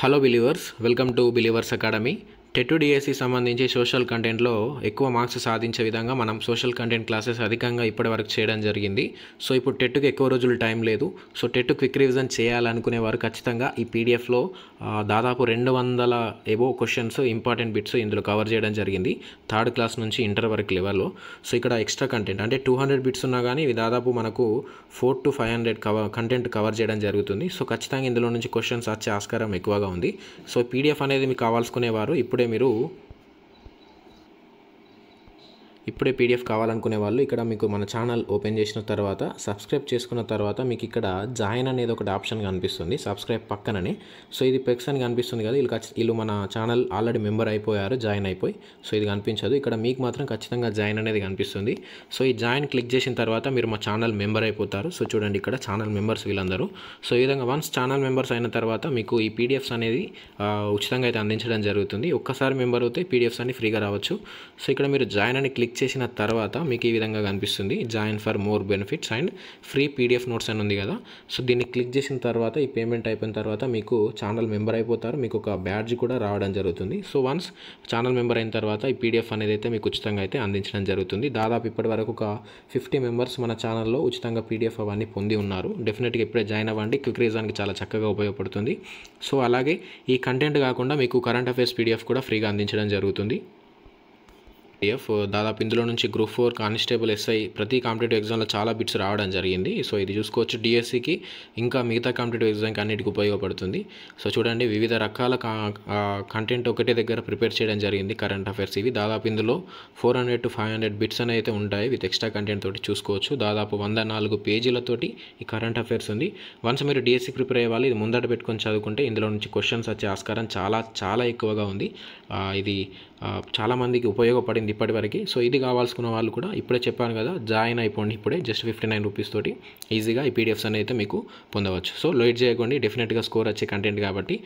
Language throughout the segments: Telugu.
Hello believers, welcome to believers academy. TET DSC సంబంధించి సోషల్ కంటెంట్లో ఎక్కువ మార్క్స్ సాధించే విధంగా మనం సోషల్ కంటెంట్ క్లాసెస్ అధికంగా ఇప్పటివరకు చేయడం జరిగింది. సో ఇప్పుడు టెట్కి ఎక్కువ రోజులు టైం లేదు. సో టెట్ క్విక్ రివిజన్ చేయాలనుకునే వారు ఖచ్చితంగా ఈ పీడిఎఫ్లో దాదాపు 200 ఎబో క్వశ్చన్స్, ఇంపార్టెంట్ బిట్స్ ఇందులో కవర్ చేయడం జరిగింది. థర్డ్ క్లాస్ నుంచి ఇంటర్ వరకు లెవెల్లో. సో ఇక్కడ ఎక్స్ట్రా కంటెంట్ అంటే 200 బిట్స్ ఉన్నా కానీ ఇవి దాదాపు మనకు 400 to 500 కంటెంట్ కవర్ చేయడం జరుగుతుంది. సో ఖచ్చితంగా ఇందులో నుంచి క్వశ్చన్స్ వచ్చే ఆస్కారం ఎక్కువగా ఉంది. సో పీడిఎఫ్ అనేది మీకు కావాల్సుకునేవారు ఇప్పుడే పీడిఎఫ్ కావాలనుకునే వాళ్ళు ఇక్కడ మీకు మన ఛానల్ ఓపెన్ చేసిన తర్వాత సబ్స్క్రైబ్ చేసుకున్న తర్వాత మీకు ఇక్కడ జాయిన్ అనేది ఒకటి ఆప్షన్ కనిపిస్తుంది సబ్స్క్రైబ్ పక్కననే. సో ఇది పెక్స్ అని కనిపిస్తుంది కదా, వీళ్ళు మన ఛానల్ ఆల్రెడీ మెంబర్ అయిపోయారు, జాయిన్ అయిపోయి. సో ఇది కనిపించదు, ఇక్కడ మీకు మాత్రం ఖచ్చితంగా జాయిన్ అనేది కనిపిస్తుంది. సో ఈ జాయిన్ క్లిక్ చేసిన తర్వాత మీరు మా ఛానల్ మెంబర్ అయిపోతారు. సో చూడండి ఇక్కడ ఛానల్ మెంబర్స్ వీళ్ళందరూ. సో ఈ విధంగా వన్స్ ఛానల్ మెంబర్స్ అయిన తర్వాత మీకు ఈ పీడిఎఫ్స్ అనేది ఉచితంగా అయితే అందించడం జరుగుతుంది. ఒక్కసారి మెంబర్ అయితే పీడిఎఫ్స్ అన్ని ఫ్రీగా రావచ్చు. సో ఇక్కడ మీరు జాయిన్ అని క్లిక్ చేసిన తర్వాత మీకు ఈ విధంగా కనిపిస్తుంది join for more benefits and free PDF notes అని ఉంది కదా. సో దీన్ని క్లిక్ చేసిన తర్వాత ఈ పేమెంట్ అయిపోయిన తర్వాత మీకు ఛానల్ మెంబర్ అయిపోతారు, మీకు ఒక బ్యాడ్జ్ కూడా రావడం జరుగుతుంది. సో వన్స్ ఛానల్ మెంబర్ అయిన తర్వాత ఈ పీడిఎఫ్ అనేది అయితే మీకు ఉచితంగా అయితే అందించడం జరుగుతుంది. దాదాపు ఇప్పటి వరకు ఒక 50 మెంబర్స్ మన ఛానల్లో ఉచితంగా పీడిఎఫ్ అవన్నీ పొంది ఉన్నారు. డెఫినెట్గా ఇప్పుడే జాయిన్ అవ్వండి, క్విక్ రివిజన్కి చాలా చక్కగా ఉపయోగపడుతుంది. సో అలాగే ఈ కంటెంట్ కాకుండా మీకు కరెంట్ అఫైర్స్ పీడిఎఫ్ కూడా ఫ్రీగా అందించడం జరుగుతుంది. దాదాపు ఇందులో నుంచి గ్రూప్ 4, కానిస్టేబుల్, ఎస్ఐ ప్రతి కాంపిటేటివ్ ఎగ్జామ్లో చాలా బిట్స్ రావడం జరిగింది. సో ఇది చూసుకోవచ్చు, డిఎస్సికి ఇంకా మిగతా కాంపిటేటివ్ ఎగ్జామ్కి అన్నిటికీ ఉపయోగపడుతుంది. సో చూడండి వివిధ రకాల కంటెంట్ ఒకటే దగ్గర ప్రిపేర్ చేయడం జరిగింది. కరెంట్ అఫైర్స్ ఇవి దాదాపు ఇందులో 400 to 500 బిట్స్ అని అయితే ఉంటాయి విత్ ఎక్స్ట్రా కంటెంట్ తోటి. చూసుకోవచ్చు దాదాపు 104 పేజీలతోటి ఈ కరెంట్ అఫైర్స్ ఉంది. వన్స్ మీరు డిఎస్సి ప్రిపేర్ అయ్యే వాళ్ళు ఇది ముందట పెట్టుకొని చదువుకుంటే ఇందులో నుంచి క్వశ్చన్స్ వచ్చే ఆస్కారం చాలా చాలా ఎక్కువగా ఉంది. ఇది చాలామందికి ఉపయోగపడింది ఇప్పటివరకు. సో ఇది కావాల్సుకున్న వాళ్ళు కూడా ఇప్పుడే చెప్పాను కదా, జాయిన్ అయిపోండి. ఇప్పుడే జస్ట్ 59 రూపీస్ తోటి ఈజీగా ఈ పీడిఎఫ్స్ అనేది అయితే మీకు పొందవచ్చు. సో లేట్ చేయకండి, డెఫినెట్గా స్కోర్ వచ్చే కంటెంట్ కాబట్టి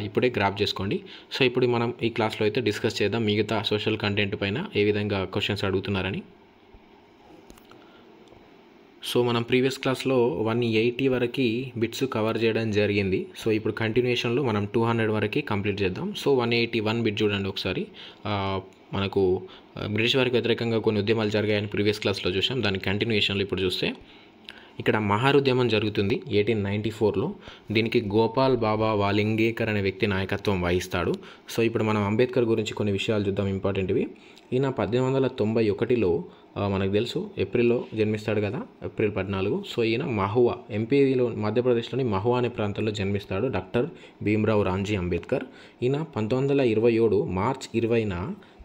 ఇప్పుడే గ్రాప్ చేసుకోండి. సో ఇప్పుడు మనం ఈ క్లాస్లో అయితే డిస్కస్ చేద్దాం మిగతా సోషల్ కంటెంట్ పైన ఏ విధంగా క్వశ్చన్స్ అడుగుతున్నారని. సో మనం ప్రీవియస్ క్లాస్లో 180 వరకు బిట్స్ కవర్ చేయడం జరిగింది. సో ఇప్పుడు కంటిన్యూషన్లో మనం 200 వరకు కంప్లీట్ చేద్దాం. సో 181 బిట్ చూడండి ఒకసారి. మనకు బ్రిటిష్ వారికి వ్యతిరేకంగా కొన్ని ఉద్యమాలు జరిగాయని ప్రీవియస్ క్లాస్లో చూసాం. దాని కంటిన్యూషన్లో ఇప్పుడు చూస్తే ఇక్కడ మహార్ ఉద్యమం జరుగుతుంది 1894లో. దీనికి గోపాల్ బాబా వాలింగేకర్ అనే వ్యక్తి నాయకత్వం వహిస్తాడు. సో ఇప్పుడు మనం అంబేద్కర్ గురించి కొన్ని విషయాలు చూద్దాం ఇంపార్టెంట్వి. ఈయన 1891లో మనకు తెలుసు ఏప్రిల్లో జన్మిస్తాడు కదా, ఏప్రిల్ 14. సో ఈయన మహువా, ఎంపీలో మధ్యప్రదేశ్లోని మహువా అనే ప్రాంతంలో జన్మిస్తాడు డాక్టర్ భీమ్రావ్ రామ్జీ అంబేద్కర్. ఈయన 1927 మార్చ్ 20న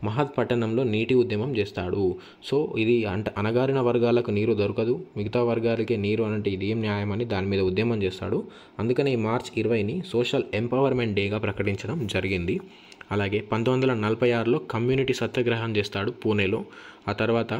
మహత్ పట్టణంలో నీటి ఉద్యమం చేస్తాడు. సో ఇది అణగారిన వర్గాలకు నీరు దొరకదు, మిగతా వర్గాలకే నీరు అంటే ఇది ఏం న్యాయం అని దాని మీద ఉద్యమం చేస్తాడు. అందుకని ఈ మార్చ్ 20ని సోషల్ ఎంపవర్మెంట్ డేగా ప్రకటించడం జరిగింది. అలాగే 1946లో కమ్యూనిటీ సత్యాగ్రహం చేస్తాడు పూణేలో. ఆ తర్వాత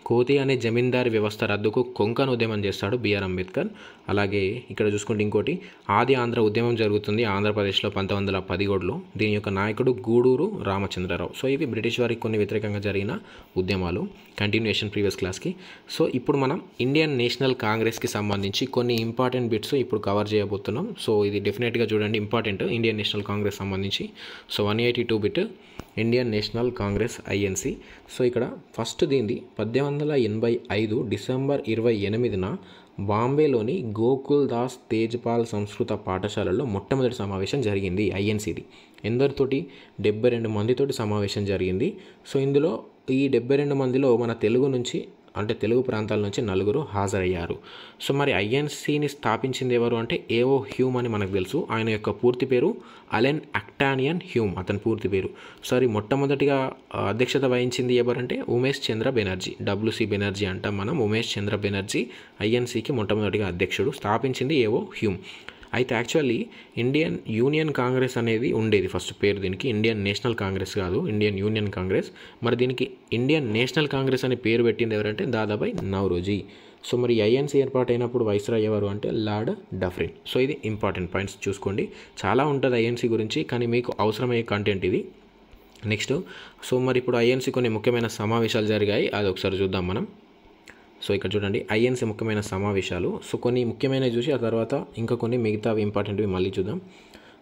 కోతి అనే జమీందారీ వ్యవస్థ రద్దుకు కొంకణ్ ఉద్యమం చేస్తాడు బిఆర్ అంబేద్కర్. అలాగే ఇక్కడ చూసుకుంటే ఇంకోటి ఆది ఆంధ్ర ఉద్యమం జరుగుతుంది ఆంధ్రప్రదేశ్లో 1917లో. దీని యొక్క నాయకుడు గూడూరు రామచంద్రరావు. సో ఇవి బ్రిటిష్ వారికి కొన్ని వ్యతిరేకంగా జరిగిన ఉద్యమాలు. కంటిన్యూషన్ ప్రీవియస్ క్లాస్కి. సో ఇప్పుడు మనం ఇండియన్ నేషనల్ కాంగ్రెస్కి సంబంధించి కొన్ని ఇంపార్టెంట్ బిట్స్ ఇప్పుడు కవర్ చేయబోతున్నాం. సో ఇది డెఫినెట్గా చూడండి ఇంపార్టెంట్ ఇండియన్ నేషనల్ కాంగ్రెస్ సంబంధించి. So 182 bit Indian national Congress INC. So ఇక్కడ ఫస్ట్ దీనిది 1885 డిసెంబర్ 28న బాంబేలోని గోకుల్ దాస్ తేజ్పాల్ సంస్కృత పాఠశాలలో మొట్టమొదటి సమావేశం జరిగింది ఐఎన్సిది. ఎందరితోటి 72 మందితోటి సమావేశం జరిగింది. సో ఇందులో ఈ 72 మందిలో మన తెలుగు నుంచి అంటే తెలుగు ప్రాంతాల నుంచి 4 హాజరయ్యారు. సో మరి ఐఎన్సిని స్థాపించింది ఎవరు అంటే ఏఓ హ్యూమ్ అని మనకు తెలుసు. ఆయన యొక్క పూర్తి పేరు అలెన్ అక్టానియన్ హ్యూమ్, అతని పూర్తి పేరు. సారీ మొట్టమొదటిగా అధ్యక్షత వహించింది ఎవరంటే ఉమేష్ చంద్ర బెనర్జీ, డబ్ల్యూసి బెనర్జీ అంటాం మనం. ఉమేష్ చంద్ర బెనర్జీ ఐఎన్సికి మొట్టమొదటిగా అధ్యక్షుడు. స్థాపించింది ఏఓ హ్యూమ్. అయితే యాక్చువల్లీ ఇండియన్ యూనియన్ కాంగ్రెస్ అనేది ఉండేది ఫస్ట్ పేరు దీనికి. ఇండియన్ నేషనల్ కాంగ్రెస్ కాదు, ఇండియన్ యూనియన్ కాంగ్రెస్. మరి దీనికి ఇండియన్ నేషనల్ కాంగ్రెస్ అని పేరు పెట్టింది ఎవరంటే దాదాబాయ్ నౌరోజీ. సో మరి ఐఎన్సీ ఏర్పాటైనప్పుడు వైస్రాయ్ ఎవరు అంటే లార్డ్ డఫ్రిన్. సో ఇది ఇంపార్టెంట్ పాయింట్స్ చూసుకోండి. చాలా ఉంటుంది ఐఎన్సీ గురించి, కానీ మీకు అవసరమయ్యే కంటెంట్ ఇది. నెక్స్ట్ సో మరి ఇప్పుడు ఐఎన్సీ కొన్ని ముఖ్యమైన సమావేశాలు జరిగాయి, అది ఒకసారి చూద్దాం మనం. సో ఇక్కడ చూడండి ఐఎన్సీ ముఖ్యమైన సమావేశాలు. సో కొన్ని ముఖ్యమైనవి చూసి ఆ తర్వాత ఇంకా కొన్ని మిగతావి ఇంపార్టెంట్వి మళ్ళీ చూద్దాం.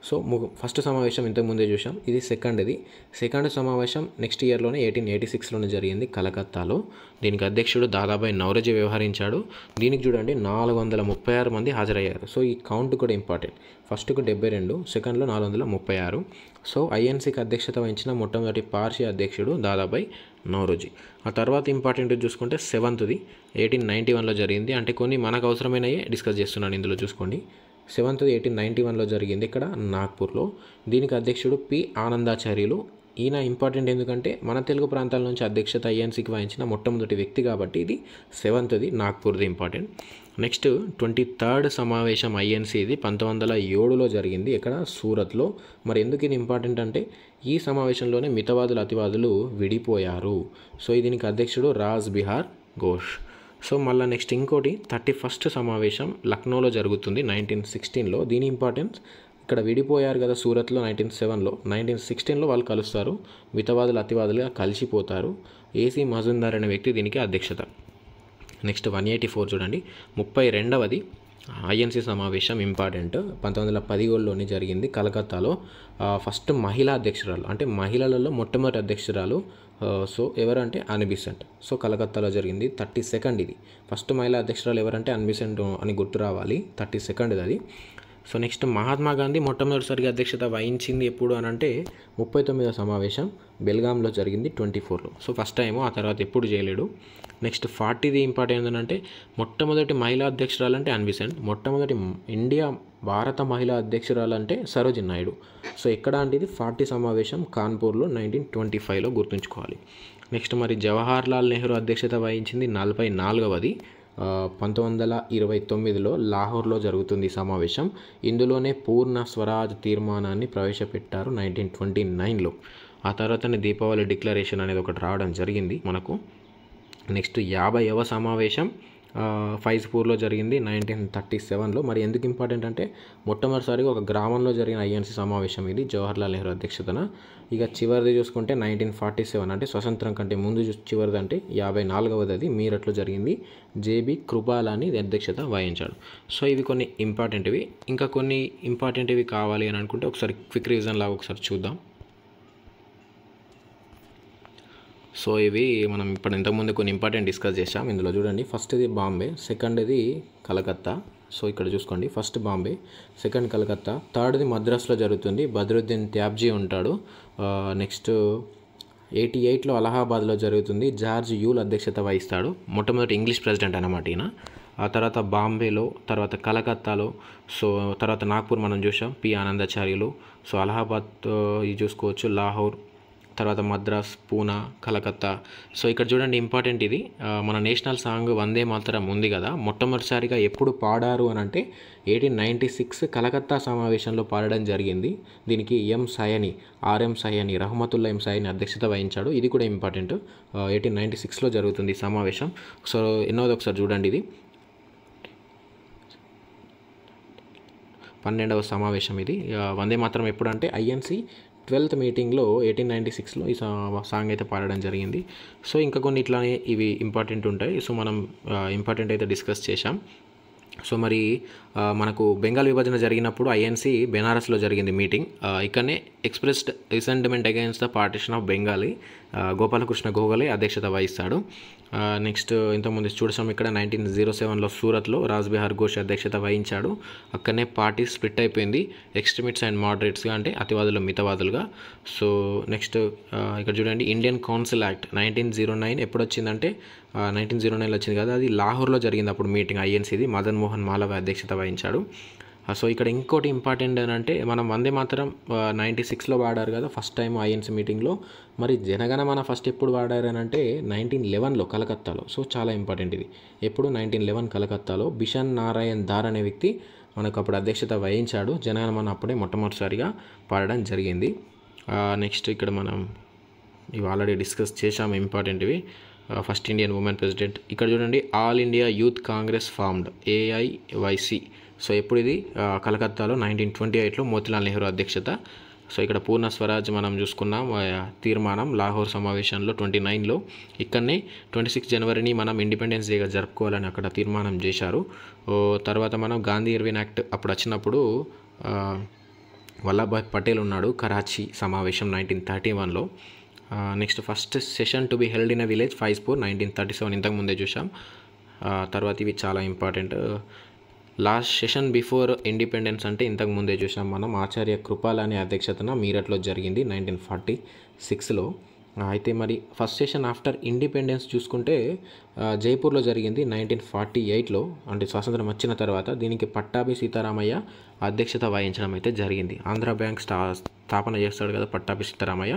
సో ఫస్ట్ సమావేశం ఇంతకుముందే చూసాం, ఇది సెకండ్ సమావేశం నెక్స్ట్ ఇయర్లోనే 1886లోనే జరిగింది కలకత్తాలో. దీనికి అధ్యక్షుడు దాదాబాయి నౌరోజీ వ్యవహరించాడు. దీనికి చూడండి 436 మంది హాజరయ్యారు. సో ఈ కౌంట్ కూడా ఇంపార్టెంట్. ఫస్ట్కు 72, సెకండ్లో 436. సో ఐఎన్సీకి అధ్యక్షత వహించిన మొట్టమొదటి పార్సీ అధ్యక్షుడు దాదాబాయి నౌరోజీ. ఆ తర్వాత ఇంపార్టెంట్ చూసుకుంటే 7th 1891లో జరిగింది. అంటే కొన్ని మనకు అవసరమైనవి డిస్కస్ చేస్తున్నాను ఇందులో చూసుకోండి. 7th 1891లో జరిగింది ఇక్కడ నాగ్పూర్లో. దీనికి అధ్యక్షుడు పి ఆనందాచార్యులు. ఈయన ఇంపార్టెంట్ ఎందుకంటే మన తెలుగు ప్రాంతాల నుంచి అధ్యక్షత ఐఎన్సీకి వహించిన మొట్టమొదటి వ్యక్తి కాబట్టి ఇది 7th నాగ్పూర్ది ఇంపార్టెంట్. నెక్స్ట్ 23rd సమావేశం ఐఎన్సీ ఇది 1907లో జరిగింది ఇక్కడ సూరత్లో. మరి ఎందుకు ఇది ఇంపార్టెంట్ అంటే ఈ సమావేశంలోనే మితవాదులు అతివాదులు విడిపోయారు. సో దీనికి అధ్యక్షుడు రాజ్ బిహార్ ఘోష్. సో మళ్ళీ నెక్స్ట్ ఇంకోటి 31st సమావేశం లక్నోలో జరుగుతుంది 1916లో. దీని ఇంపార్టెన్స్ ఇక్కడ విడిపోయారు కదా సూరత్లో 1907లో, 1916లో వాళ్ళు కలుస్తారు, మితవాదులు అతివాదులుగా కలిసిపోతారు. ఏసీ మజుందార్ అనే వ్యక్తి దీనికి అధ్యక్షత. నెక్స్ట్ 184 చూడండి, 32వ ఐఎన్సీ సమావేశం ఇంపార్టెంట్ 1917లోనే జరిగింది కలకత్తాలో. ఫస్ట్ మహిళా అధ్యక్షురాలు, అంటే మహిళలలో మొట్టమొదటి అధ్యక్షురాలు సో ఎవరంటే అనీ బెసెంట్. సో కలకత్తాలో జరిగింది. 32nd ఇది. ఫస్ట్ మహిళా అధ్యక్షురాలు ఎవరంటే అనీ బెసెంట్ అని గుర్తు రావాలి. 32nd అది. సో నెక్స్ట్ మహాత్మా గాంధీ మొట్టమొదటిసారిగా అధ్యక్షత వహించింది ఎప్పుడు అని అంటే 39వ సమావేశం బెల్గాంలో జరిగింది 24లో. సో ఫస్ట్ టైము, ఆ తర్వాత ఎప్పుడు చేయలేడు. నెక్స్ట్ 40ది ఇంపార్టెంట్ ఏంటంటే మొట్టమొదటి మహిళా అధ్యక్షురాలు అంటే అనీ బెసెంట్, మొట్టమొదటి భారత మహిళా అధ్యక్షురాలు అంటే సరోజినీ నాయుడు. సో ఎక్కడ అంటే ఇది 40 సమావేశం కాన్పూర్లో 1925లో గుర్తుంచుకోవాలి. నెక్స్ట్ మరి జవహర్ లాల్ నెహ్రూ అధ్యక్షత వహించింది 44వది 1929లో లాహోర్లో జరుగుతుంది ఈ సమావేశం. ఇందులోనే పూర్ణ స్వరాజ్ తీర్మానాన్ని ప్రవేశపెట్టారు 1929లో. ఆ తర్వాతనే దీపావళి డిక్లరేషన్ అనేది ఒకటి రావడం జరిగింది మనకు. నెక్స్ట్ 50వ సమావేశం ఫైజ్పూర్లో జరిగింది 1937లో. మరి ఎందుకు ఇంపార్టెంట్ అంటే మొట్టమొదటిసారిగా ఒక గ్రామంలో జరిగిన ఐఎన్సీ సమావేశం ఇది జవహర్లాల్ నెహ్రూ అధ్యక్షతన. ఇక చివరిది చూసుకుంటే 1947 అంటే స్వతంత్రం కంటే ముందు చివరిది అంటే 54వది అది మీరట్లో జరిగింది. జేబీ కృపాలాని అధ్యక్షత వహించాడు. సో ఇవి కొన్ని ఇంపార్టెంట్వి. ఇంకా కొన్ని ఇంపార్టెంట్వి కావాలి అని అనుకుంటే ఒకసారి క్విక్ రివిజన్ లాగా ఒకసారి చూద్దాం. సో ఇవి మనం ఇప్పుడు ఇంతకుముందు కొన్ని ఇంపార్టెంట్ డిస్కస్ చేసాం. ఇందులో చూడండి, ఫస్ట్ది బాంబే, సెకండ్ది కలకత్తా. సో ఇక్కడ చూసుకోండి, ఫస్ట్ బాంబే, సెకండ్ కలకత్తా, థర్డ్ది మద్రాస్లో జరుగుతుంది, బద్రుద్దీన్ త్యాబ్జీ ఉంటాడు. నెక్స్ట్ 88లో అలహాబాద్లో జరుగుతుంది, జార్జ్ యూల్ అధ్యక్షత వహిస్తాడు, మొట్టమొదటి ఇంగ్లీష్ ప్రెసిడెంట్ అన్నమాట ఈయన. ఆ తర్వాత బాంబేలో, తర్వాత కలకత్తాలో, సో తర్వాత నాగ్పూర్ మనం చూసాం పి ఆనందాచార్యులు. సో అలహాబాద్ ఇది చూసుకోవచ్చు, లాహోర్, తర్వాత మద్రాస్, పూనా, కలకత్తా. సో ఇక్కడ చూడండి ఇంపార్టెంట్ ఇది, మన నేషనల్ సాంగ్ వందే మాతరం ఉంది కదా, మొట్టమొదటిసారిగా ఎప్పుడు పాడారు అని అంటే 1896 కలకత్తా సమావేశంలో పాడడం జరిగింది. దీనికి ఆర్ఎం సయాని, రహమతుల్లా ఎం సయాని అధ్యక్షత వహించాడు. ఇది కూడా ఇంపార్టెంట్, 1896లో జరుగుతుంది ఈ సమావేశం. సో ఎన్నోది ఒకసారి చూడండి, ఇది 12వ సమావేశం ఇది. వందే మాతరం ఎప్పుడు అంటే ఐఎన్సీ 12th మీటింగ్లో 1896లో ఈ సాంగ్ అయితే పాడడం జరిగింది. సో ఇంకా కొన్ని ఇట్లానే ఇవి ఇంపార్టెంట్ ఉంటాయి. సో మనం ఇంపార్టెంట్ అయితే డిస్కస్ చేశాం. సో మరి మనకు బెంగాల్ విభజన జరిగినప్పుడు ఐఎన్సీ బెనారస్లో జరిగింది మీటింగ్. ఇక్కడనే expressed resentment against the partition of Bengali, Gopalakrishna Gokhale అధ్యక్షత వహిస్తాడు. నెక్స్ట్ ఇంతకుముందు చూసాం ఇక్కడ 1907లో సూరత్లో రాజ్ బిహార్ ఘోష్ అధ్యక్షత వహించాడు. అక్కడనే పార్టీ స్ప్లిట్ అయిపోయింది, ఎక్స్ట్రీమిస్ట్స్ అండ్ మోడరేట్స్గా, అంటే అతివాదులు మితవాదులుగా. సో నెక్స్ట్ ఇక్కడ చూడండి, ఇండియన్ కౌన్సిల్ యాక్ట్ 1909 ఎప్పుడు వచ్చిందంటే 1909లో వచ్చింది కదా, అది లాహోర్లో జరిగింది అప్పుడు మీటింగ్ ఐఎన్సీది. మదన్ మోహన్ మాలవీయ అధ్యక్షత వహించాడు. సో ఇక్కడ ఇంకోటి ఇంపార్టెంట్ అని అంటే మనం వందే మాతరం 96లో వాడారు కదా ఫస్ట్ టైం ఐఎన్సీ మీటింగ్లో. మరి జనగణమన ఫస్ట్ ఎప్పుడు వాడారు అని అంటే 1911లో కలకత్తాలో. సో చాలా ఇంపార్టెంట్ ఇది. ఎప్పుడు 1911 కలకత్తాలో బిషన్ నారాయణ్ దార్ అనే వ్యక్తి మనకు అప్పుడు అధ్యక్షత వహించాడు. జనగణమన అప్పుడే మొట్టమొదటిసారిగా పాడడం జరిగింది. నెక్స్ట్ ఇక్కడ మనం ఇవి ఆల్రెడీ డిస్కస్ చేశాము ఇంపార్టెంట్వి. ఫస్ట్ ఇండియన్ ఉమెన్ ప్రెసిడెంట్ ఇక్కడ చూడండి, all India youth Congress formed, AIYC. So ఎప్పుడు ఇది కలకత్తాలో 1928లో మోతీలాల్ నెహ్రూ అధ్యక్షత. సో ఇక్కడ పూర్ణ స్వరాజ్ మనం చూసుకున్నాం తీర్మానం లాహోర్ సమావేశంలో 29లో. ఇక్కడనే 26 జనవరిని మనం ఇండిపెండెన్స్ డేగా జరుపుకోవాలని అక్కడ తీర్మానం చేశారు. తర్వాత మనం గాంధీ ఇర్విన్ యాక్ట్ అప్పుడు వచ్చినప్పుడు వల్లభాయ్ పటేల్ ఉన్నాడు కరాచీ సమావేశం 1931లో. Next first session to be held in a village Faizpur 1937 ఇంతకు ముందే చూసాం. తర్వాత ఇవి చాలా important. Last session before independence అంటే ఇంతకు ముందే చూసాం మనం, ఆచార్య కృపాలాని అధ్యక్షతన మీరట్లో జరిగింది 1946లో. అయితే మరి ఫస్ట్ సెషన్ ఆఫ్టర్ ఇండిపెండెన్స్ చూసుకుంటే జైపూర్లో జరిగింది 1948లో, అంటే స్వాతంత్రం వచ్చిన తర్వాత. దీనికి పట్టాభి సీతారామయ్య అధ్యక్షత వహించడం అయితే జరిగింది. ఆంధ్ర బ్యాంక్ స్థాపన చేస్తాడు కదా పట్టాభి సీతారామయ్య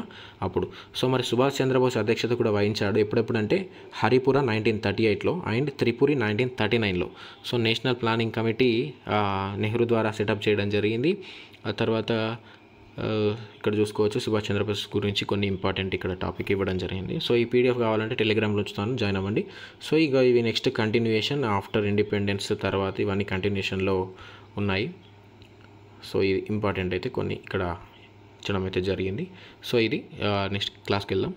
అప్పుడు. సో మరి సుభాష్ చంద్రబోస్ అధ్యక్షత కూడా వహించాడు. ఎప్పుడంటే హరిపుర 1938లో అండ్ త్రిపురి 1939లో. So national planning committee Nehru ద్వారా సెటప్ చేయడం జరిగింది. ఆ తర్వాత ఇక్కడ చూసుకోవచ్చు సుభాష్ చంద్రబోస్ గురించి కొన్ని ఇంపార్టెంట్ ఇక్కడ టాపిక్ ఇవ్వడం జరిగింది. సో ఈ పీడిఎఫ్ కావాలంటే టెలిగ్రామ్లో ఉంచుతాను, జాయిన్ అవ్వండి. సో ఇక ఇవి నెక్స్ట్ కంటిన్యూయేషన్ ఆఫ్టర్ ఇండిపెండెన్స్ తర్వాత ఇవన్నీ కంటిన్యూషన్లో ఉన్నాయి. సో ఇది ఇంపార్టెంట్ అయితే కొన్ని ఇక్కడ ఇచ్చడం అయితే జరిగింది. సో ఇది నెక్స్ట్ క్లాస్కి వెళ్దాం.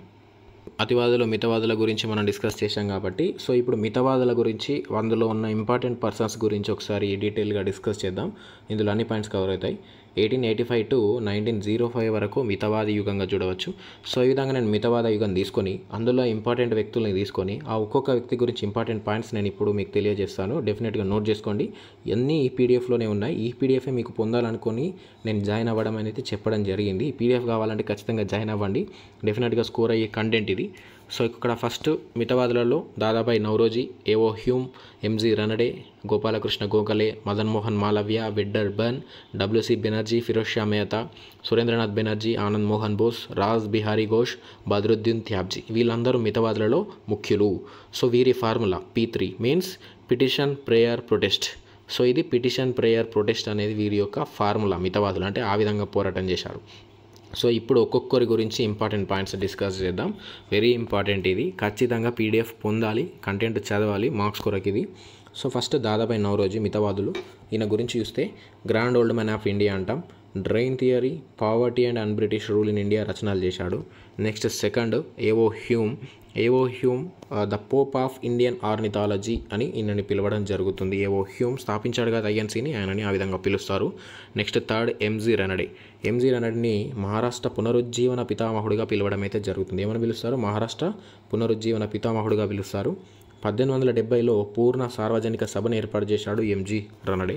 అతివాదులు మితవాదుల గురించి మనం డిస్కస్ చేశాం కాబట్టి, సో ఇప్పుడు మితవాదుల గురించి అందులో ఉన్న ఇంపార్టెంట్ పర్సన్స్ గురించి ఒకసారి డీటెయిల్గా డిస్కస్ చేద్దాం. ఇందులో అన్ని పాయింట్స్ కవర్ అవుతాయి. 1885 to 1905 వరకు మితవాద యుగంగా చూడవచ్చు. సో ఈ విధంగా నేను మితవాద యుగం తీసుకొని అందులో ఇంపార్టెంట్ వ్యక్తుల్ని తీసుకొని ఆ ఒక్కొక్క వ్యక్తి గురించి ఇంపార్టెంట్ పాయింట్స్ నేను ఇప్పుడు మీకు తెలియజేస్తాను. డెఫినెట్గా నోట్ చేసుకోండి. ఇవన్నీ ఈ పీడిఎఫ్లోనే ఉన్నాయి. ఈ పీడిఎఫే మీకు పొందాలనుకొని నేను జాయిన్ అవ్వడం అనేది చెప్పడం జరిగింది. ఈ పీడిఎఫ్ కావాలంటే ఖచ్చితంగా జాయిన్ అవ్వండి. డెఫినెట్గా స్కోర్ అయ్యే కంటెంట్ ఇది. సో ఇక్కడ first మితవాదులలో Dadabhai Naoroji, A O Hume, M G Ranade, Gopalakrishna Gokhale, Madan Mohan Malaviya, Wedderburn, W C Banerjee, Pherozeshah Mehta, Surendranath Banerjee, Anand Mohan Bose, Rash Behari Ghosh, Badruddin Tyabji, వీళ్ళందరూ మితవాదులలో ముఖ్యులు. సో వీరి formula P3 means petition prayer protest. So ఇది పిటిషన్ ప్రేయర్ ప్రొటెస్ట్ అనేది వీరి యొక్క ఫార్ములా. మితవాదులు అంటే ఆ విధంగా పోరాటం చేశారు. సో ఇప్పుడు ఒక్కొక్కరి గురించి ఇంపార్టెంట్ పాయింట్స్ డిస్కస్ చేద్దాం. వెరీ ఇంపార్టెంట్ ఇది, ఖచ్చితంగా పీడిఎఫ్ పొందాలి, కంటెంట్ చదవాలి, మార్క్స్ కొరకు ఇది. సో ఫస్ట్ దాదాబాయి నౌరోజీ మితవాదులు. ఈయన గురించి చూస్తే grand old man of India అంటాం. Drain theory, poverty and un British rule in India రచనలు చేశాడు. Next second A O Hume. The pope of Indian ornithology అని ఈయనని పిలవడం జరుగుతుంది. ఏవో హ్యూమ్ స్థాపించాడు కదా ఐఎన్సీని, ఆయనని ఆ విధంగా పిలుస్తారు. Next third M G Ranade. రనడేని మహారాష్ట్ర పునరుజ్జీవన పితామహుడిగా పిలవడం అయితే జరుగుతుంది. ఏమని పిలుస్తారు? మహారాష్ట్ర పునరుజ్జీవన పితామహుడిగా పిలుస్తారు. 1870లో పూర్ణ సార్వజనిక సభను ఏర్పాటు చేశాడు ఎంజీ రనడే.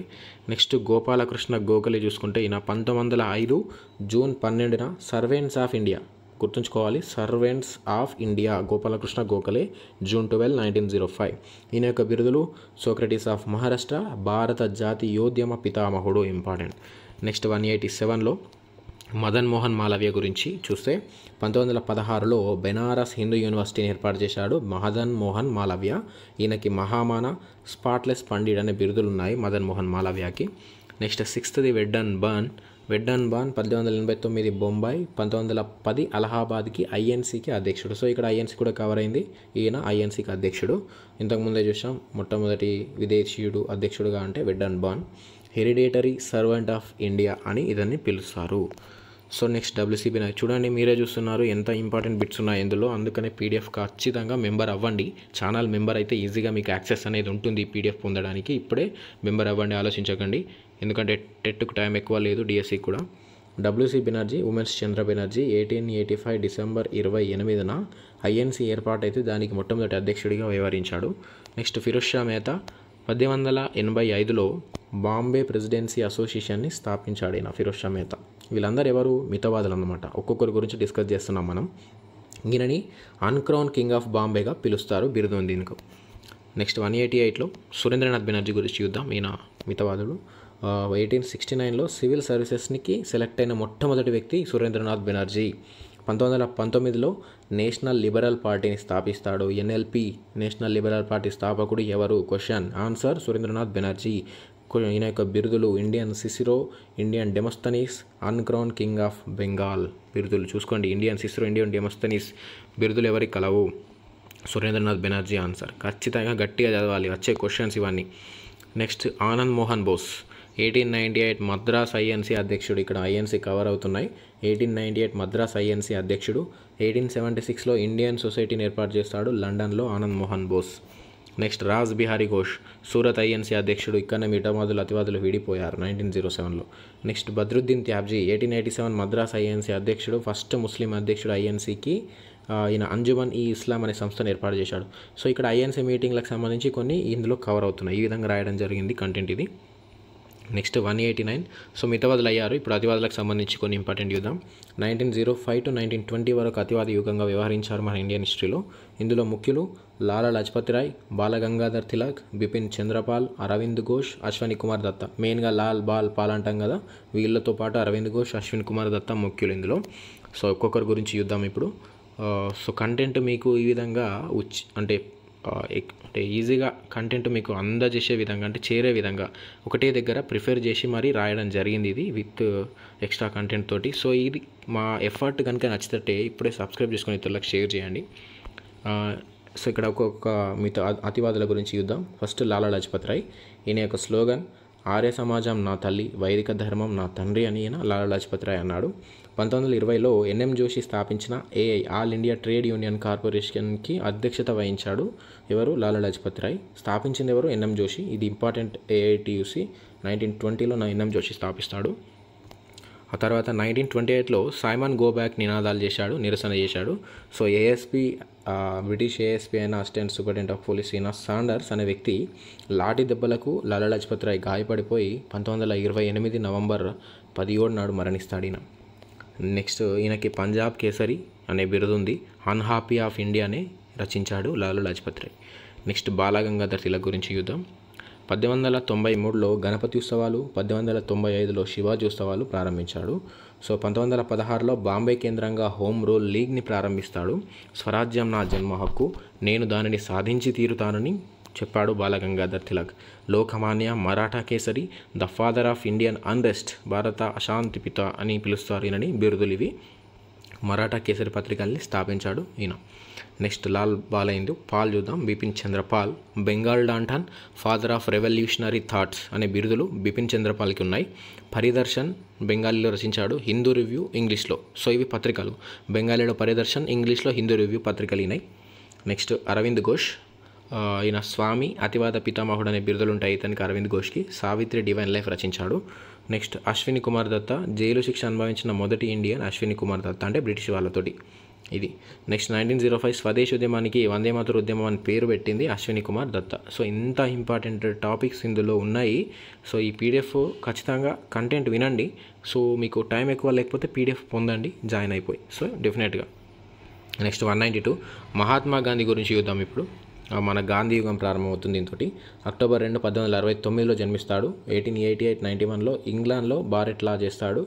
నెక్స్ట్ గోపాలకృష్ణ గోఖలే చూసుకుంటే ఈయన 1905 జూన్ 12న సర్వెంట్స్ ఆఫ్ ఇండియా, గుర్తుంచుకోవాలి, servants of India Gopalakrishna Gokhale, June 12, 1905. ఈయన యొక్క బిరుదులు సోక్రటీస్ ఆఫ్ మహారాష్ట్ర, భారత జాతీయోద్యమ పితామహుడు, ఇంపార్టెంట్. నెక్స్ట్ 187లో మదన్ మోహన్ మాలవ్య గురించి చూస్తే 1916లో బెనారస్ హిందూ యూనివర్సిటీని ఏర్పాటు చేశాడు మదన్ మోహన్ మాలవ్య. ఈయనకి మహామాన, స్పాట్లెస్ పండిట్ అనే బిరుదులు ఉన్నాయి మదన్ మోహన్ మాలవ్యకి. నెక్స్ట్ సిక్స్త్ది వెడ్డన్ బర్న్. 1889 బొంబాయి, 1910 అలహాబాద్కి ఐఎన్సీకి అధ్యక్షుడు. సో ఇక్కడ ఐఎన్సీ కూడా కవర్ అయింది. ఈయన ఐఎన్సీకి అధ్యక్షుడు. ఇంతకుముందే చూసాం మొట్టమొదటి విదేశీయుడు అధ్యక్షుడుగా అంటే Wedderburn. Hereditary servant of India అని ఇదని పిలుస్తారు. So next W C Banerjee. చూడండి, మీరే చూస్తున్నారు ఎంత ఇంపార్టెంట్ బిట్స్ ఉన్నాయి ఇందులో. అందుకనే పీడిఎఫ్ ఖచ్చితంగా మెంబర్ అవ్వండి. ఛానల్ మెంబర్ అయితే ఈజీగా మీకు యాక్సెస్ అనేది ఉంటుంది పీడిఎఫ్ పొందడానికి. ఇప్పుడే మెంబర్ అవ్వండి, ఆలోచించకండి. ఎందుకంటే టెట్కు టైం ఎక్కువ లేదు, డిఎస్సి కూడా. డబ్ల్యూసీ బెనర్జీ, ఉమెన్స్ చంద్ర బెనర్జీ 1885 డిసెంబర్ 28న ఐఎన్సీ ఏర్పాటు అయితే దానికి మొట్టమొదటి అధ్యక్షుడిగా వ్యవహరించాడు. నెక్స్ట్ ఫిరోజ్ షా మెహతా 1885లో బాంబే ప్రెసిడెన్సీ అసోసియేషన్ని స్థాపించాడు ఈయన ఫిరోజ్ షా మెహతా. వీళ్ళందరూ ఎవరు? మితవాదులు అన్నమాట. ఒక్కొక్కరి గురించి డిస్కస్ చేస్తున్నాం మనం. ఈయనని అన్క్రౌన్ కింగ్ ఆఫ్ బాంబేగా పిలుస్తారు, బిరుదు ఉంది దీనికి. నెక్స్ట్ 188లో సురేంద్రనాథ్ బెనర్జీ గురించి చూద్దాం. ఈయన మితవాదుడు. 1869లో సివిల్ సర్వీసెస్కి సెలెక్ట్ అయిన మొట్టమొదటి వ్యక్తి సురేంద్రనాథ్ బెనర్జీ. 1919లో నేషనల్ లిబరల్ పార్టీని స్థాపిస్తాడు. ఎన్ఎల్పి నేషనల్ లిబరల్ పార్టీ స్థాపకుడు ఎవరు? Question answer Surendranath Banerjee. ఈయన యొక్క బిరుదులు Indian Cicero, Indian Demosthenes, uncrowned king of Bengal బిరుదులు చూసుకోండి. ఇండియన్ సిసిరో, ఇండియన్ డెమోస్తనీస్ బిరుదులు ఎవరికి కలవు? సురేంద్రనాథ్ బెనర్జీ ఆన్సర్. ఖచ్చితంగా గట్టిగా చదవాలి, వచ్చే క్వశ్చన్స్ ఇవన్నీ. నెక్స్ట్ ఆనంద్ మోహన్ బోస్ 1898 మద్రాస్ ఐఎన్సీ అధ్యక్షుడు. ఇక్కడ ఐఎన్సీ కవర్ అవుతున్నాయి. 1898 మద్రాస్ ఐఎన్సీ అధ్యక్షుడు. 1876లో ఇండియన్ సొసైటీని ఏర్పాటు చేస్తాడు లండన్లో ఆనంద్ మోహన్ బోస్. నెక్స్ట్ రాజ్ బిహారీ ఘోష్ సూరత్ ఐఎన్సీ అధ్యక్షుడు. ఇక్కడనే మిఠామదులు అతివాదులు విడిపోయారు 1907లో. నెక్స్ట్ బద్రుద్దీన్ త్యాబ్జీ 1887 మద్రాస్ ఐఎన్సీ అధ్యక్షుడు, ఫస్ట్ ముస్లిం అధ్యక్షుడు ఐఎన్సీకి. ఈయన అంజుమన్ ఈ ఇస్లాం అనే సంస్థను ఏర్పాటు చేశాడు. సో ఇక్కడ ఐఎన్సీ మీటింగ్లకు సంబంధించి కొన్ని ఇందులో కవర్ అవుతున్నాయి. ఈ విధంగా రాయడం జరిగింది కంటెంట్ ఇది. నెక్స్ట్ 189. సో మితవాదులు అయ్యారు. ఇప్పుడు అతివాదులకు సంబంధించి కొన్ని ఇంపార్టెంట్ చూద్దాం. 1905 to 1920 వరకు అతివాద యుగంగా వ్యవహరించారు మన ఇండియన్ హిస్టరీలో. ఇందులో ముఖ్యులు లాలా లజపత్ రాయ్, బాలగంగాధర్ తిలక్, బిపిన్ చంద్రపాల్, అరవింద్ ఘోష్, అశ్వని కుమార్ దత్తా. మెయిన్గా లాల్ బాల్ పాల్ అంటాం కదా, వీళ్ళతో పాటు అరవింద్ ఘోష్, అశ్విన్ కుమార్ దత్తా ముఖ్యులు ఇందులో. సో ఒక్కొక్కరి గురించి చూద్దాం ఇప్పుడు. సో కంటెంట్ మీకు ఈ విధంగా అంటే ఈజీగా కంటెంట్ మీకు అందజేసే విధంగా, అంటే చేరే విధంగా ఒకటే దగ్గర ప్రిఫర్ చేసి మరీ రాయడం జరిగింది ఇది విత్ ఎక్స్ట్రా కంటెంట్ తోటి. సో ఇది మా ఎఫర్ట్ కనుక నచ్చితే ఇప్పుడే సబ్స్క్రైబ్ చేసుకొని ఇతరులకు షేర్ చేయండి. సో ఇక్కడ ఒక్కొక్క అతివాదుల గురించి చూద్దాం. ఫస్ట్ లాలా లజపత్ రాయ్. ఈయన యొక్క స్లోగన్ ఆర్య సమాజం నా తల్లి, వైదిక ధర్మం నా తండ్రి అని ఈయన లాలా లజపత్ రాయ్ అన్నాడు. 1920లో ఎన్ఎం జోషి స్థాపించిన AI all India trade union కార్పొరేషన్కి అధ్యక్షత వహించాడు. ఎవరు? లాలా లజపత్ రాయ్. స్థాపించింది ఎవరు? ఎన్ఎం జోషి. ఇది ఇంపార్టెంట్. ఏఐటియుసి 1920లో ఎన్ఎం జోషి స్థాపిస్తాడు. ఆ తర్వాత 1928లో సైమన్ గో బ్యాక్ నినాదాలు చేశాడు, నిరసన చేశాడు. సో ఏఎస్పీ బ్రిటిష్ ఏఎస్పీ అయిన అసిస్టెంట్ సూపరింటెండెంట్ ఆఫ్ పోలీస్ అయిన సాండర్స్ అనే వ్యక్తి లాఠీ దెబ్బలకు లాలా లజపత్ రాయ్ గాయపడిపోయి 1928 నవంబర్ 17 నాడు మరణిస్తాడు ఈయన. నెక్స్ట్ ఈయనకి పంజాబ్ కేసరి అనే బిరుదు ఉంది. అన్హాపీ ఆఫ్ ఇండియా అనే రచించాడు లాలా లజపత్ రాయ్. నెక్స్ట్ బాలగంగాధర్ తిలక్ గురించి చూద్దాం. 1893లో గణపతి ఉత్సవాలు, 1895లో శివాజీ ఉత్సవాలు ప్రారంభించాడు. సో 1916లో బాంబే కేంద్రంగా హోమ్ రూల్ లీగ్ని ప్రారంభిస్తాడు. స్వరాజ్యం నా జన్మ హక్కు, నేను దానిని సాధించి తీరుతానని చెప్పాడు Bal Gangadhar Tilak. Lokmanya, Maratha Kesari, the father of Indian unrest, భారత అశాంతి పిత అని పిలుస్తారు ఈయనని. బిరుదులు ఇవి. మరాఠా కేసరి పత్రికల్ని స్థాపించాడు ఈయన. నెక్స్ట్ లాల్ బాలైందు పాల్ చూద్దాం. Bipin Chandra Pal Bengal Danton, father of revolutionary thoughts అనే బిరుదులు బిపిన్ చంద్రపాల్కి ఉన్నాయి. పరిదర్శన్ బెంగాలీలో రచించాడు. హిందూ రివ్యూ ఇంగ్లీష్లో. సో ఇవి పత్రికలు. బెంగాలీలో పరిదర్శన్, ఇంగ్లీష్లో హిందూ రివ్యూ పత్రికలు ఉన్నాయి. నెక్స్ట్ అరవింద్ ఘోష్. ఈయన స్వామి అతివాద పితామహుడు అనే బిరుదులు ఉంటాయి ఇతనికి అరవింద్ ఘోష్కి. సావిత్రి డివైన్ లైఫ్ రచించాడు. నెక్స్ట్ అశ్విని కుమార్ దత్తా. జైలు శిక్ష అనుభవించిన మొదటి ఇండియన్ అశ్విని కుమార్ దత్తా, అంటే బ్రిటిష్ వాళ్ళతోటి ఇది. నెక్స్ట్ 1905 స్వదేశ్ ఉద్యమానికి వందే మాతర ఉద్యమం అని పేరు పెట్టింది అశ్విని కుమార్ దత్తా. సో ఇంత ఇంపార్టెంట్ టాపిక్స్ ఇందులో ఉన్నాయి. సో ఈ పీడిఎఫ్ ఖచ్చితంగా కంటెంట్ వినండి. సో మీకు టైం ఎక్కువ లేకపోతే పీడిఎఫ్ పొందండి జాయిన్ అయిపోయి. సో డెఫినెట్గా. నెక్స్ట్ 192 మహాత్మా గాంధీ గురించి చూద్దాం ఇప్పుడు. మన గాంధీ యుగం ప్రారంభమవుతుంది దీంతో. అక్టోబర్ 2, 1869లో జన్మిస్తాడు. 1888-91లో ఇంగ్లాండ్లో బారెట్ లా చేస్తాడు.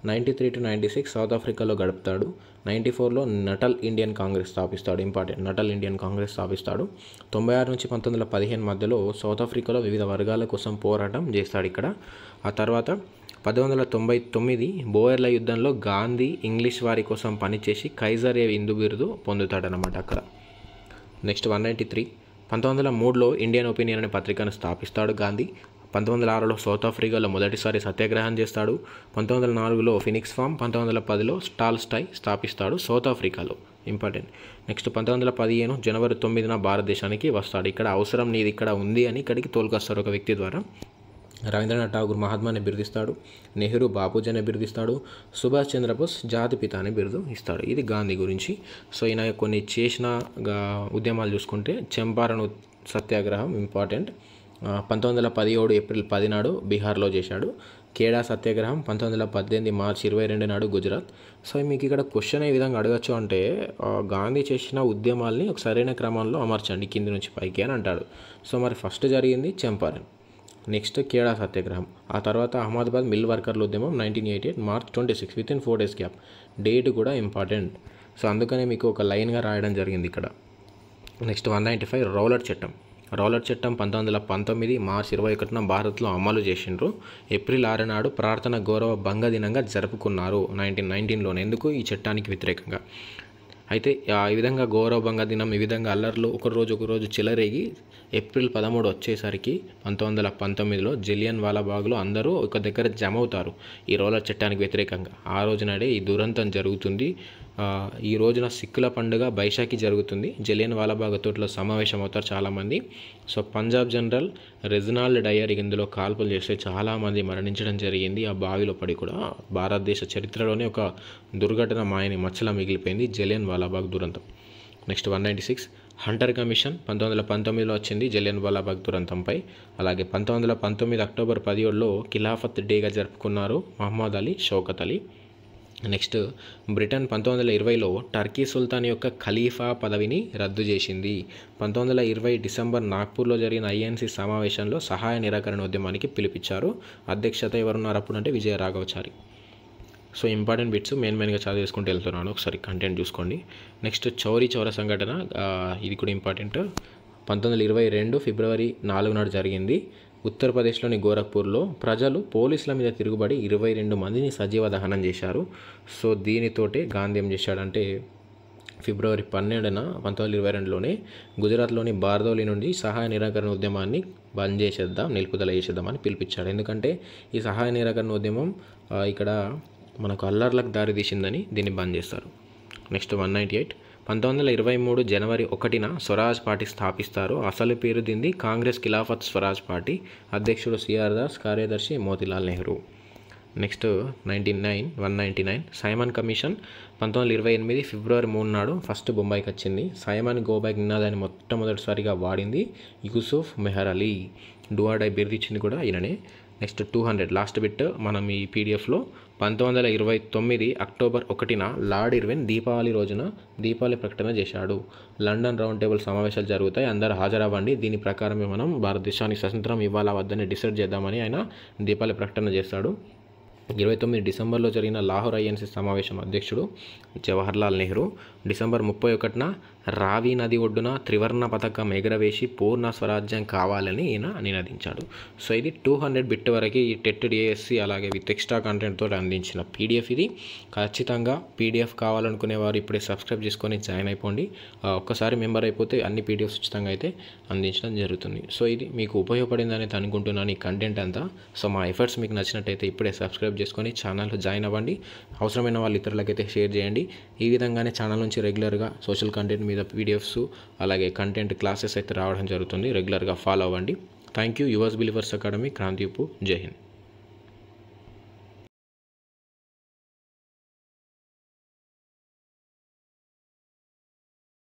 93 to 96 సౌత్ ఆఫ్రికాలో గడుపుతాడు. 94లో నటల్ ఇండియన్ కాంగ్రెస్ స్థాపిస్తాడు. ఇంపార్టెంట్, నటల్ ఇండియన్ కాంగ్రెస్ స్థాపిస్తాడు. 96 నుంచి 1915 మధ్యలో సౌత్ ఆఫ్రికాలో వివిధ వర్గాల కోసం పోరాటం చేస్తాడు ఇక్కడ. ఆ తర్వాత 1899 బోయర్ల యుద్ధంలో గాంధీ ఇంగ్లీష్ వారి కోసం పనిచేసి కైజర్ ఏ హిందూ బిరుదు పొందుతాడనమాట అక్కడ. నెక్స్ట్ 193 1903లో ఇండియన్ ఒపీనియన్ అనే పత్రికను స్థాపిస్తాడు గాంధీ. 1906లో సౌత్ ఆఫ్రికాలో మొదటిసారి సత్యాగ్రహం చేస్తాడు. 1904లో ఫినిక్స్ ఫామ్, 1910లో టాల్స్టాయ్ స్థాపిస్తాడు సౌత్ ఆఫ్రికాలో. ఇంపార్టెంట్. నెక్స్ట్ 1915 జనవరి 9న భారతదేశానికి వస్తాడు. ఇక్కడ అవసరం నీది ఇక్కడ ఉంది అని ఇక్కడికి తోలుకొస్తారు ఒక వ్యక్తి ద్వారా. రవీంద్రనాథ్ ఠాగూర్ మహాత్మాని బిరుదిస్తాడు. నెహ్రూ బాపూజీ అని బిరుదిస్తాడు. సుభాష్ చంద్రబోస్ జాతిపిత అని బిరుదు ఇస్తాడు. ఇది గాంధీ గురించి. సో ఈయన కొన్ని చేసిన ఉద్యమాలు చూసుకుంటే చంపారణ్ సత్యాగ్రహం ఇంపార్టెంట్. 1917 ఏప్రిల్ 10 నాడు బీహార్లో చేశాడు. కేడా సత్యాగ్రహం 1918 మార్చి 22 నాడు గుజరాత్. సో మీకు ఇక్కడ క్వశ్చన్ ఏ విధంగా అడగచ్చు అంటే గాంధీ చేసిన ఉద్యమాల్ని ఒక సరైన క్రమంలో అమర్చండి కింది నుంచి పైకి అని అంటాడు. సో మరి ఫస్ట్ జరిగింది చంపారణ్, నెక్స్ట్ కేడా సత్యాగ్రహం, ఆ తర్వాత అహ్మదాబాద్ మిల్ వర్కర్ల ఉద్యమం 1988 March 26 within 4 days gap. Date కూడా ఇంపార్టెంట్. సో అందుకనే మీకు ఒక లైన్గా రాయడం జరిగింది ఇక్కడ. నెక్స్ట్ 195 రౌలట్ చట్టం. రౌలట్ చట్టం 1919 మార్చి 21న భారత్లో అమలు చేసిండ్రు. ఏప్రిల్ 6 నాడు ప్రార్థన గౌరవ భంగ దినంగా జరుపుకున్నారు 1919లోనే. ఎందుకు? ఈ చట్టానికి వ్యతిరేకంగా. అయితే ఈ విధంగా గౌరవభంగ దినం ఈ విధంగా అల్లర్లు ఒకరోజు చెలరేగి ఏప్రిల్ 13 వచ్చేసరికి 1919లో జలియన్ వాలాబాగ్లో అందరూ ఒక దగ్గర జమ అవుతారు ఈ రౌలట్ చట్టానికి వ్యతిరేకంగా. ఆ రోజు నాడే ఈ దురంతం జరుగుతుంది. ఈ రోజున సిక్కుల పండుగ బైశాఖి జరుగుతుంది. జలియన్ వాలాబాగ్ తోటలో సమావేశం అవుతారు చాలామంది. So Punjab general Reginald Dyer ఇందులో కాల్పులు చేస్తే చాలామంది మరణించడం జరిగింది. ఆ బావిలో పడి కూడా భారతదేశ చరిత్రలోనే ఒక దుర్ఘటన మాయని మచ్చలా మిగిలిపోయింది Jallian Walabagh దురంతం. Next 196 Hunter commission 1919లో వచ్చింది జలియన్ వాలాబాగ్ దురంతంపై. అలాగే 1919 అక్టోబర్ 17లో ఖిలాఫత్ డేగా జరుపుకున్నారు మహమ్మద్ అలీ, షౌకత్ అలీ. నెక్స్ట్ బ్రిటన్ 1920లో టర్కీ సుల్తాన్ యొక్క ఖలీఫా పదవిని రద్దు చేసింది. 1920 డిసెంబర్ నాగ్పూర్లో జరిగిన ఐఎన్సీ సమావేశంలో సహాయ నిరాకరణ ఉద్యమానికి పిలిపించారు. అధ్యక్షత ఎవరున్నారు అప్పుడు అంటే విజయ రాఘవచారి. సో ఇంపార్టెంట్ బిట్స్ మెయిన్గా చదివేసుకుంటూ వెళ్తున్నాను, ఒకసారి కంటెంట్ చూసుకోండి. నెక్స్ట్ చౌరీ చౌర సంఘటన, ఇది కూడా ఇంపార్టెంట్. 1922 ఫిబ్రవరి 4 నాడు జరిగింది. ఉత్తరప్రదేశ్లోని గోరఖ్పూర్లో ప్రజలు పోలీసుల మీద తిరుగుబడి 22 మందిని సజీవ దహనం చేశారు. సో దీనితోటే గాంధీ ఏం చేశాడంటే ఫిబ్రవరి 12న 1922లోనే గుజరాత్లోని బార్దౌలి నుండి సహాయ నిరాకరణ ఉద్యమాన్ని బంద్ చేసేద్దాం, నిలుపుదల చేసేద్దామని పిలిపించాడు. ఎందుకంటే ఈ సహాయ నిరాకరణ ఉద్యమం ఇక్కడ మనకు అల్లర్లకు దారి తీసిందని దీన్ని బంద్ చేస్తారు. నెక్స్ట్ 198 1923 జనవరి 1న స్వరాజ్ పార్టీ స్థాపిస్తారు. అసలు పేరు దీన్ని కాంగ్రెస్ ఖిలాఫత్ స్వరాజ్ పార్టీ. అధ్యక్షుడు సిఆర్ దాస్, కార్యదర్శి Motilal Nehru. Next 199 Simon commission 1928 ఫిబ్రవరి 3 నాడు ఫస్ట్ బొంబాయికి వచ్చింది. సైమన్ గోబ్యాక్ నినాదాన్ని మొట్టమొదటిసారిగా వాడింది యూసుఫ్ మెహర్ అలీ. డూఆర్డై బిరుదు ఇచ్చింది కూడా ఈయననే. నెక్స్ట్ 200 లాస్ట్ బిట్ మనం ఈ పీడిఎఫ్లో 1929 అక్టోబర్ 1న లార్డ్ ఇర్విన్ దీపావళి రోజున దీపావళి ప్రకటన చేశాడు. లండన్ రౌండ్ టేబుల్ సమావేశాలు జరుగుతాయి, అందరూ హాజరవ్వండి, దీని ప్రకారమే మనం భారతదేశానికి స్వతంత్రం ఇవ్వాలా వద్దని డిసైడ్ చేద్దామని ఆయన దీపావళి ప్రకటన చేస్తాడు. 29 డిసెంబర్లో జరిగిన లాహోర్ ఐఎన్సీ సమావేశం అధ్యక్షుడు జవహర్లాల్ నెహ్రూ. డిసెంబర్ 31న రావి నది ఒడ్డున త్రివర్ణ పతాకం ఎగరవేసి పూర్ణ స్వరాజ్యం కావాలని ఈయన నినదించాడు. సో ఇది 200 బిట్ వరకు ఈ టెట్ డిఎస్సి అలాగే విత్ ఎక్స్ట్రా కంటెంట్తో అందించిన పీడిఎఫ్ ఇది. ఖచ్చితంగా పీడిఎఫ్ కావాలనుకునేవారు ఇప్పుడే సబ్స్క్రైబ్ చేసుకొని జాయిన్ అయిపోండి. ఒక్కసారి మెంబర్ అయిపోతే అన్ని పీడిఎఫ్స్ ఉచితంగా అయితే అందించడం జరుగుతుంది. సో ఇది మీకు ఉపయోగపడిందని అనుకుంటున్నాను ఈ కంటెంట్ అంతా. సో మా ఎఫర్ట్స్ మీకు నచ్చినట్టయితే ఇప్పుడే సబ్స్క్రైబ్ చేసుకొని ఛానల్లో జాయిన్ అవ్వండి. అవసరమైన వాళ్ళు ఇతరులకైతే షేర్ చేయండి. ఈ విధంగానే ఛానల్ నుంచి రెగ్యులర్గా సోషల్ కంటెంట్ మీద పీడిఎఫ్స్ అలాగే కంటెంట్ క్లాసెస్ అయితే రావడం జరుగుతుంది. రెగ్యులర్గా ఫాలో అవ్వండి. Thank you. Yours believers academy, క్రాంతిపు. జై హింద్.